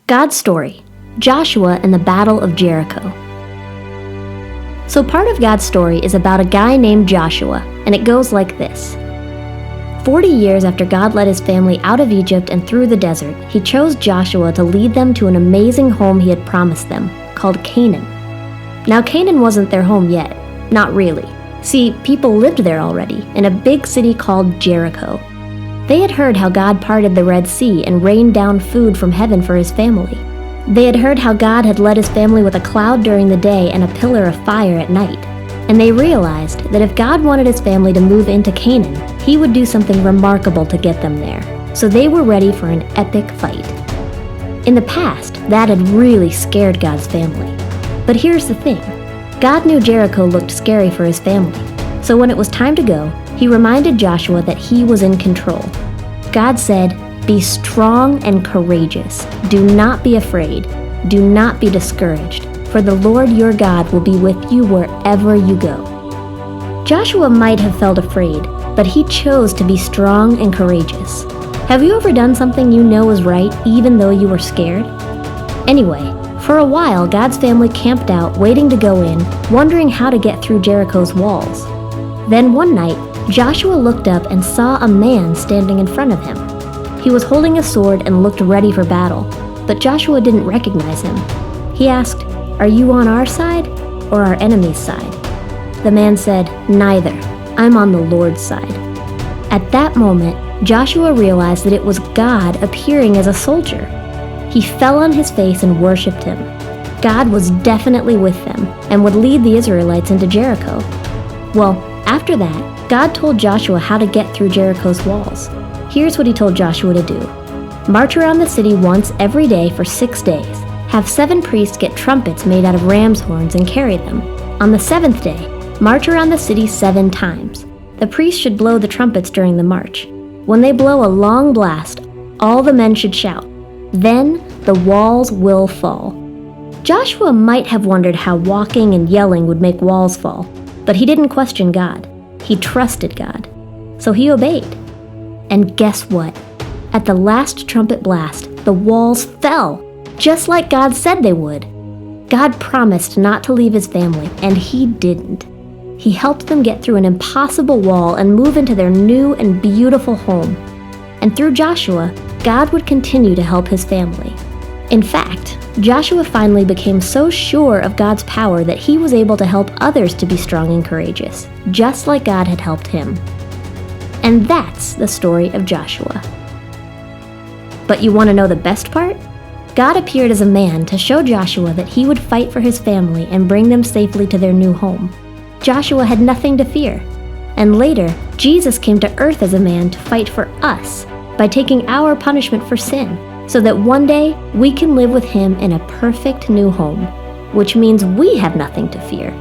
God's story, Joshua and the Battle of Jericho. So part of God's story is about a guy named Joshua, and it goes like this. 40 years after God led his family out of Egypt and through the desert, he chose Joshua to lead them to an amazing home he had promised them, called Canaan. Now Canaan wasn't their home yet, not really. See, people lived there already, in a big city called Jericho. They had heard how God parted the Red Sea and rained down food from heaven for his family. They had heard how God had led his family with a cloud during the day and a pillar of fire at night. And they realized that if God wanted his family to move into Canaan, he would do something remarkable to get them there. So they were ready for an epic fight. In the past, that had really scared God's family. But here's the thing. God knew Jericho looked scary for his family. So when it was time to go, he reminded Joshua that he was in control. God said, "Be strong and courageous. Do not be afraid. Do not be discouraged, for the Lord your God will be with you wherever you go." Joshua might have felt afraid, but he chose to be strong and courageous. Have you ever done something you know is right even though you were scared? Anyway, for a while God's family camped out waiting to go in, wondering how to get through Jericho's walls. Then one night, Joshua looked up and saw a man standing in front of him. He was holding a sword and looked ready for battle, but Joshua didn't recognize him. He asked, "Are you on our side or our enemy's side?" The man said, "Neither. I'm on the Lord's side." At that moment, Joshua realized that it was God appearing as a soldier. He fell on his face and worshipped him. God was definitely with them and would lead the Israelites into Jericho. Well, after that, God told Joshua how to get through Jericho's walls. Here's what he told Joshua to do. March around the city once every day for 6 days. Have 7 priests get trumpets made out of ram's horns and carry them. On the 7th day, march around the city 7 times. The priests should blow the trumpets during the march. When they blow a long blast, all the men should shout. Then the walls will fall. Joshua might have wondered how walking and yelling would make walls fall, but he didn't question God. He trusted God. So he obeyed. And guess what? At the last trumpet blast, the walls fell, just like God said they would. God promised not to leave his family, and he didn't. He helped them get through an impossible wall and move into their new and beautiful home. And through Joshua, God would continue to help his family. In fact, Joshua finally became so sure of God's power that he was able to help others to be strong and courageous, just like God had helped him. And that's the story of Joshua. But you want to know the best part? God appeared as a man to show Joshua that he would fight for his family and bring them safely to their new home. Joshua had nothing to fear. And later, Jesus came to earth as a man to fight for us by taking our punishment for sin, so that one day we can live with him in a perfect new home, which means we have nothing to fear.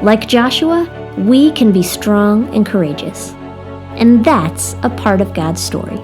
Like Joshua, we can be strong and courageous. And that's a part of God's story.